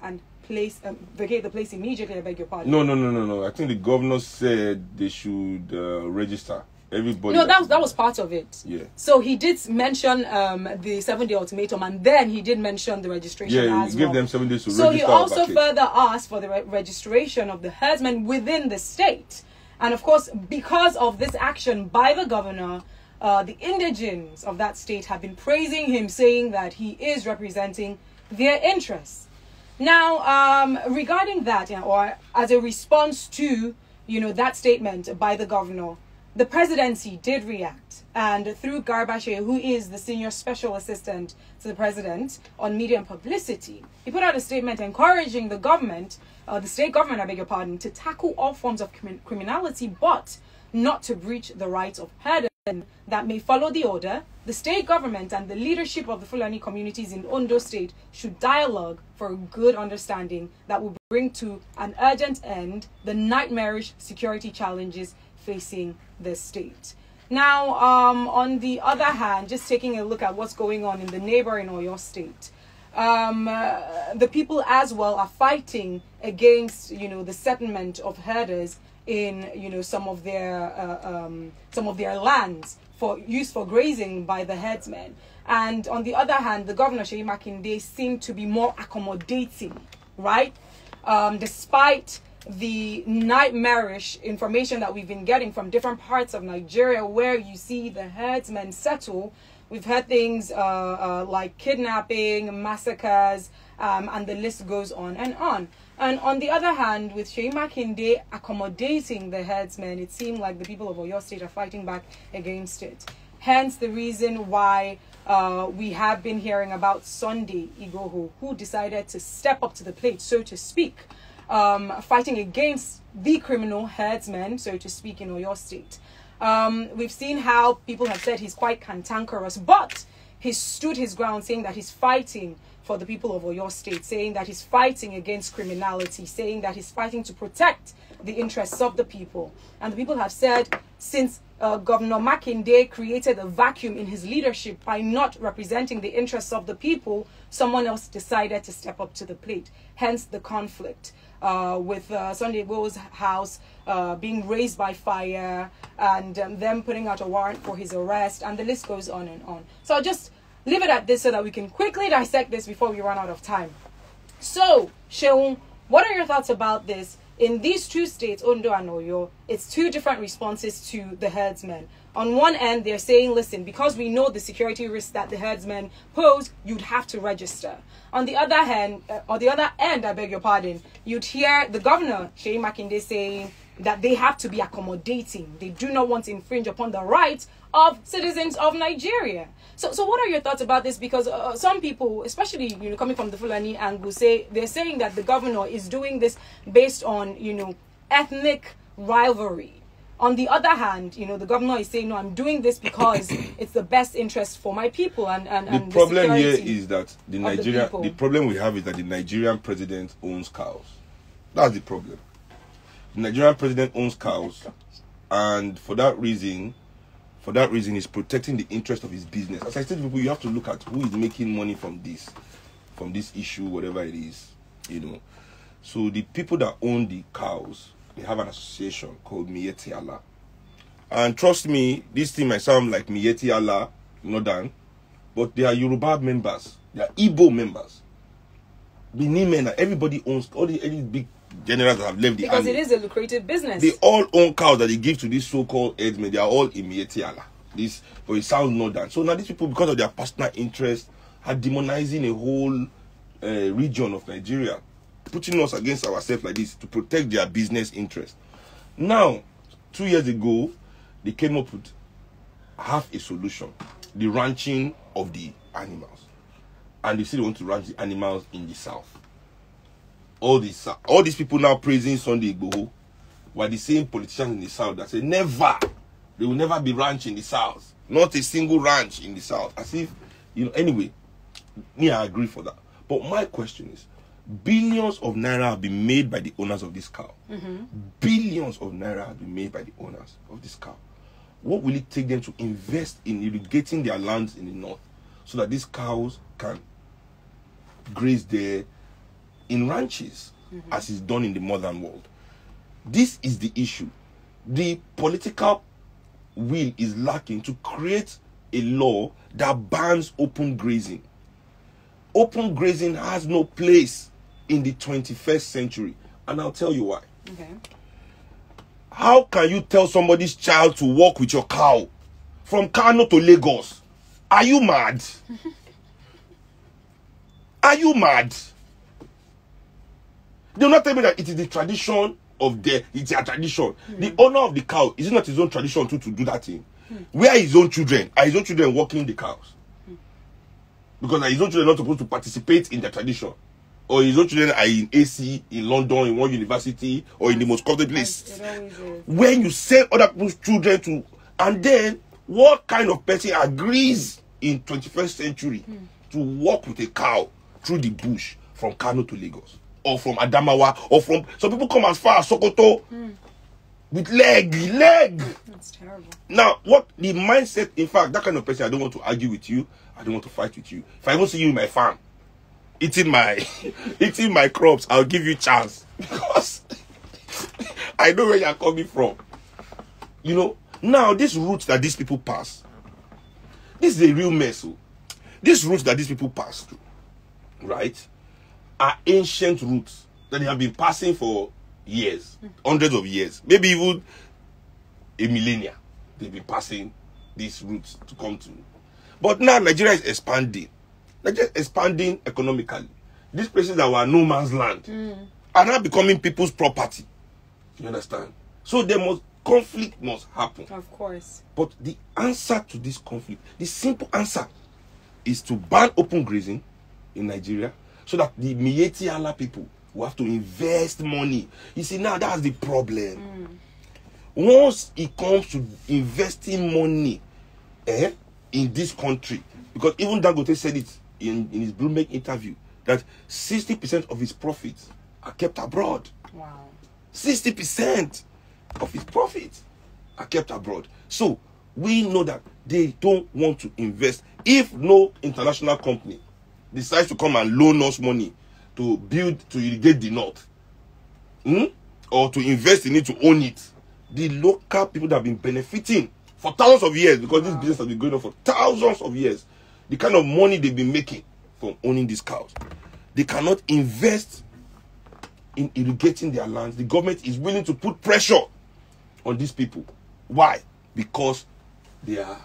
the place immediately. I beg your pardon. No. I think the governor said they should register everybody. No, that was part of it. Yeah. So he did mention the 7-day ultimatum, and then he did mention the registration as well. Yeah, he gave them 7 days to register. So he also further asked for the registration of the herdsmen within the state. And of course, because of this action by the governor, the indigents of that state have been praising him, saying that he is representing their interests. Now, regarding that, or as a response to, that statement by the governor, the presidency did react. And through Garbashe, who is the senior special assistant to the president on media and publicity, he put out a statement encouraging the government, the state government, I beg your pardon, to tackle all forms of criminality, but not to breach the rights of herders that may follow the order. The state government and the leadership of the Fulani communities in Ondo State should dialogue for a good understanding that will bring to an urgent end the nightmarish security challenges facing the state. Now, on the other hand, just taking a look at what's going on in the neighboring Oyo State, the people as well are fighting against, the settlement of herders in, some of their lands for use for grazing by the herdsmen. And on the other hand, the governor, Seun Kuti, seemed to be more accommodating, right? Despite the nightmarish information that we've been getting from different parts of Nigeria where you see the herdsmen settle. We've heard things like kidnapping, massacres, and the list goes on and on. And on the other hand, with Seun Kuti accommodating the herdsmen, it seemed like the people of Oyo State are fighting back against it. Hence the reason why we have been hearing about Sunday Igboho, who decided to step up to the plate, so to speak, fighting against the criminal herdsmen, so to speak, in Oyo State. We've seen how people have said he's quite cantankerous, but he stood his ground, saying that he's fighting for the people of Oyo State, saying that he's fighting against criminality, saying that he's fighting to protect the interests of the people. And the people have said, since Governor Makinde created a vacuum in his leadership by not representing the interests of the people, someone else decided to step up to the plate. Hence the conflict with Sunday Igboho's house being razed by fire, and them putting out a warrant for his arrest, and the list goes on and on. So I'll just leave it at this so that we can quickly dissect this before we run out of time. So, Seun, what are your thoughts about this? In these two states, Ondo and Oyo, it's two different responses to the herdsmen. On one end, they're saying, listen, because we know the security risks that the herdsmen pose, you'd have to register. On the other hand, I beg your pardon, you'd hear the governor, Seun Kuti, saying that they have to be accommodating. They do not want to infringe upon the rights of citizens of Nigeria. So what are your thoughts about this? Because some people, especially coming from the Fulani angle, they're saying that the governor is doing this based on ethnic rivalry. On the other hand, the governor is saying, no, I'm doing this because it's the best interest for my people and the problem here is that the problem we have is that the Nigerian president owns cows. That's the problem. The Nigerian president owns cows, And for that reason, he's protecting the interest of his business. As I said to people, you have to look at who is making money from this issue, whatever it is, you know. So the people that own the cows, they have an association called Miyetti Allah. And trust me, this thing might sound like Miyetti Allah, Northern, but they are Yoruba members, they are Igbo members. Benin men, everybody owns all any big generals that have left the army. Because it is a lucrative business. They all own cows that they give to these so-called headsmen. They are all in Miyetti Allah. But it sounds Northern. So now these people, because of their personal interest, are demonizing a whole region of Nigeria, putting us against ourselves like this to protect their business interest. Now, 2 years ago, they came up with half a solution: the ranching of the animals. And they say they want to ranch the animals in the south. All these people now praising Sunday Igboho were the same politicians in the south that say never, they will never be ranch in the south. Not a single ranch in the south. As if, you know, anyway, I agree for that. But my question is, billions of naira have been made by the owners of this cow. Billions of naira have been made by the owners of this cow. What will it take them to invest in irrigating their lands in the north so that these cows can graze there in ranches, as is done in the modern world? This is the issue. The political will is lacking to create a law that bans open grazing. Open grazing has no place in the 21st century, and I'll tell you why. Okay. How can you tell somebody's child to walk with your cow from Kano to Lagos? Are you mad? Are you mad? Do not tell me that it is the tradition of it's their tradition. The owner of the cow, is it not his own tradition to do that thing? Where are his own children? Are his own children walking the cows? Because his own children are not supposed to participate in their tradition. Or his own children are in AC, in London, in one university, or in the most comfortable place. When you send other people's children to, and then what kind of person agrees in 21st century to walk with a cow through the bush from Kano to Lagos, or from Adamawa, or from, some people come as far as Sokoto with leg. That's terrible. Now, what the mindset, in fact, that kind of person, I don't want to argue with you, I don't want to fight with you. If I even see you in my farm eating my crops, I'll give you a chance, because I know where you're coming from. You know, now this route that these people pass, this is a real mess. This route that these people pass through, right, are ancient routes that they have been passing for years, hundreds of years, maybe even a millennia. They've been passing these routes to come to. But now Nigeria is expanding. Nigeria is expanding economically. These places that were no man's land are now becoming people's property. You understand? So conflict must happen. Of course. But the answer to this conflict, the simple answer, is to ban open grazing in Nigeria, so that the Miyetti Allah people will have to invest money. You see, now that's the problem. Once it comes to investing money in this country, because even Dangote said it in his Bloomberg interview, that 60% of his profits are kept abroad. Wow. 60% of his profits are kept abroad. So we know that they don't want to invest. If no international company decides to come and loan us money to irrigate the north, or to invest in it, to own it, the local people that have been benefiting for thousands of years, because this business has been going on for thousands of years, the kind of money they've been making from owning these cows, they cannot invest in irrigating their lands. The government is willing to put pressure on these people. Why? Because they are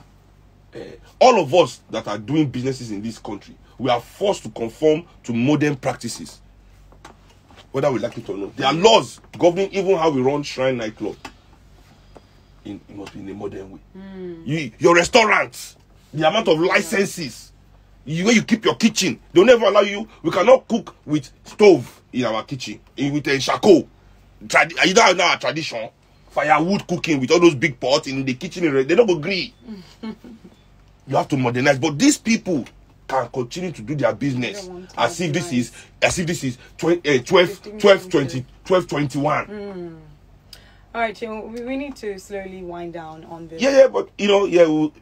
all of us that are doing businesses in this country, we are forced to conform to modern practices, whether we like it or not. There are laws governing even how we run Shrine nightclub. It must be in a modern way. Your restaurants, the amount of licenses, where you keep your kitchen, they'll never allow you. We cannot cook with stove in our kitchen, with a charcoal. You don't have now a tradition, firewood cooking with all those big pots in the kitchen. They don't agree. You have to modernize. But these people can continue to do their business as if this is 1221. All right, Seun, we need to slowly wind down on this. Yeah, but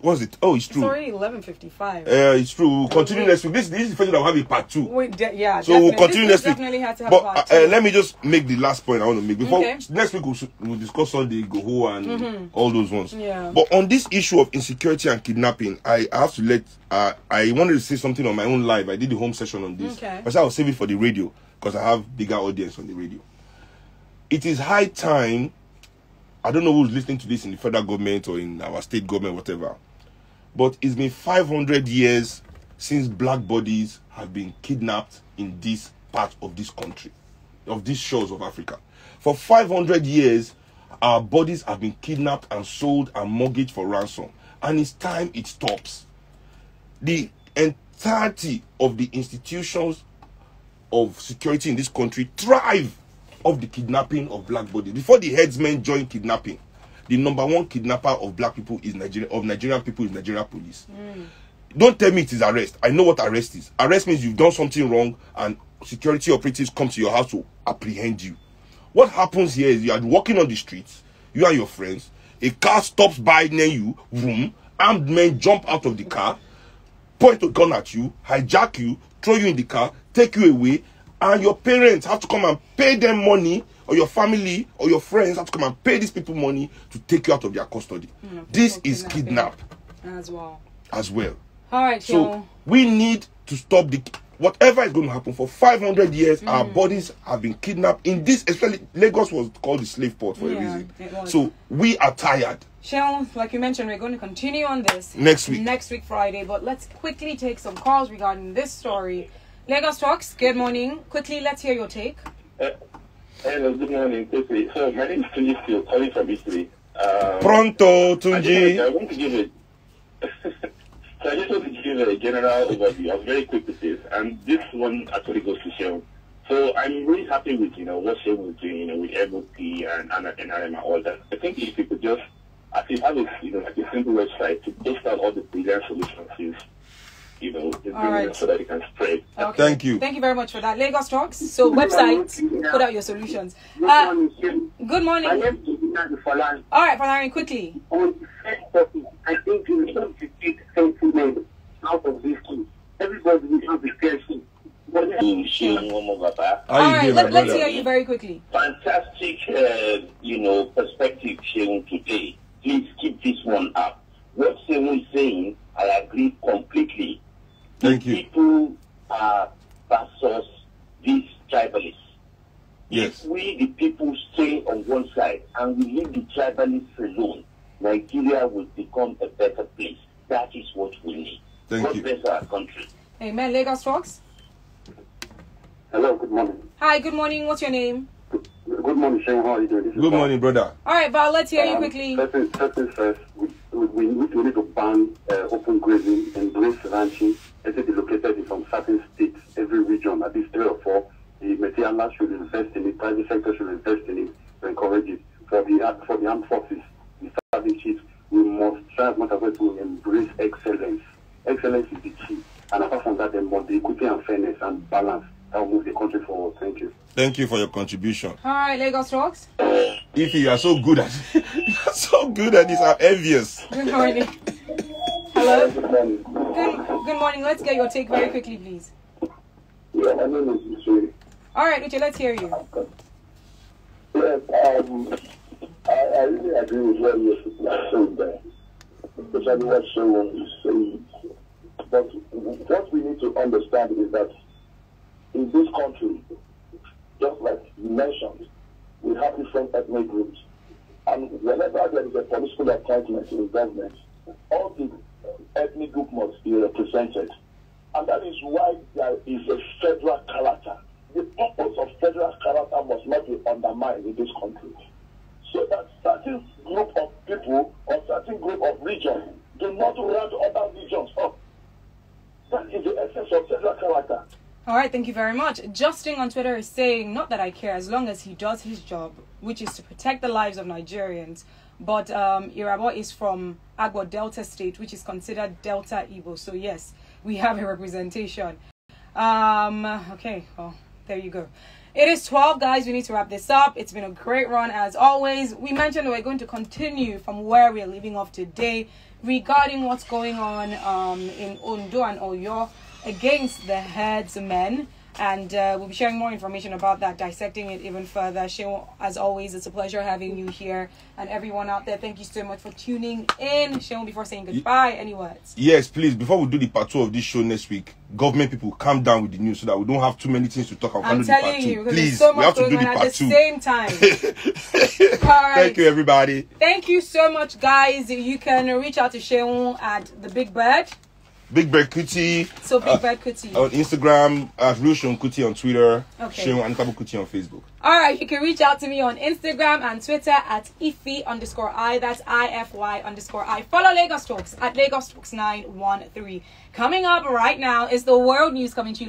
what's it? Oh, it's true. It's already 11:55. It's true. We'll continue next week. This is the first that we'll have a part 2. So definitely. We'll continue next week. Definitely had to have but part 2. Let me just make the last point I want to make before next week. We'll discuss Sunday Goho and all those ones. Yeah. But on this issue of insecurity and kidnapping, I have to let. I wanted to say something on my own live. I did the home session on this. Okay. But I'll save it for the radio because I have bigger audience on the radio. It is high time. I don't know who's listening to this in the federal government or in our state government, whatever. But it's been 500 years since black bodies have been kidnapped in this part of this country, of these shores of Africa. For 500 years, our bodies have been kidnapped and sold and mortgaged for ransom. And it's time it stops. The entirety of the institutions of security in this country thrive of the kidnapping of black bodies. Before the headsmen joined kidnapping, the number one kidnapper of black people is Nigerian people is Nigerian police. Don't tell me it is arrest. I know what arrest is. Arrest means you've done something wrong and security operatives come to your house to apprehend you. What happens here is you are walking on the streets, you and your friends, a car stops by near you, vroom, armed men jump out of the car, point a gun at you, hijack you, throw you in the car, take you away, and your parents have to come and pay them money, or your family or your friends have to come and pay these people money to take you out of their custody. This is kidnap as well. All right, so we need to stop whatever is going to happen. For 500 years, our bodies have been kidnapped. In this, especially Lagos was called the slave port for a reason. So we are tired. Seun, like you mentioned, we're going to continue on this next week Friday. But let's quickly take some calls regarding this story. Lagos Talks, good morning. Quickly, let's hear your take. Hello, good morning. Quickly. So, my name is Tunji, calling from Italy. Pronto, Tunji. I want to give it. So, I just want to give a general overview. I was very quick with this, and this one actually goes to Seun. So, I'm really happy with what Seun was doing, with MOP and NRM and all that. I think if you could just, as you have like a simple website to post out all the brilliant solutions. All right. So that it can spread. Okay. Thank you. Thank you very much for that. Lagos Talks. So website, put out your solutions. Good morning. All right, Falari, quickly. On the first topic, I think we need to take sentiment out of this case. Everybody will have a fair share. All right, let's hear you very quickly. Fantastic, perspective sharing today. Please keep this one up. What Seun is saying, I agree completely. Thank you. People are versus these tribalists. Yes. If we, the people, stay on one side and we leave the tribalists alone, Nigeria will become a better place. That is what we need. Thank you. God bless our country. Amen. Lagos Talks. Hello, good morning. Hi, good morning. What's your name? Good morning, Seun. How are you doing? Good morning, brother. All right, Val, let's hear you quickly. First, we need to ban open grazing, embrace ranching, let it be located in some certain states, every region, at least 3 or 4. The material should invest in it, private sector should invest in it to encourage it. For the armed forces, the service chiefs, we must try as much as possible to embrace excellence. Excellence is the key. And apart from that, there must be equity and fairness and balance that will move the country forward. Thank you. Thank you for your contribution. All right, Lagos Talks. If you are so good at this, I'm envious. Good morning. Hello. Good morning. Good morning. Let's get your take very quickly, please. Yeah, my name is Uche. All right, Uche, let's hear you. Yes, I really agree with what you are saying there, especially what Seun is saying. But what we need to understand is that in this country, just like you mentioned, we have different ethnic groups. And whenever there is a political appointment in government, all the ethnic group must be represented. And that is why there is a federal character. The purpose of federal character must not be undermined in this country. So that certain group of people or certain group of regions do not round other regions up. That is the essence of federal character. All right, thank you very much. Justin on Twitter is saying, not that I care as long as he does his job, which is to protect the lives of Nigerians. But Irabo is from Agbo Delta State, which is considered Delta Igbo. So yes, we have a representation. Okay, well, There you go. It is 12, guys. We need to wrap this up. It's been a great run as always. We mentioned that we're going to continue from where we're leaving off today regarding what's going on in Ondo and Oyo against the headsmen. And we'll be sharing more information about that, dissecting it even further. Seun, as always, it's a pleasure having you here. And everyone out there, thank you so much for tuning in. Seun, before saying goodbye, any words? Yes, please, before we do the part 2 of this show next week, government people, calm down with the news so that we don't have too many things to talk about. I'm telling you, because there's so much going on at the same time. All right. Thank you, everybody. Thank you so much, guys. You can reach out to Seun at the Big Bird. Big Bird Kuti. So Big Bird Kuti. On Instagram, at Real Seun Kuti on Twitter. Okay. Seun Anitabu Kuti on Facebook. Alright, you can reach out to me on Instagram and Twitter at Ify_I. That's IFY_I. Follow Lagos Talks at Lagos Talks 913. Coming up right now is the world news coming to you.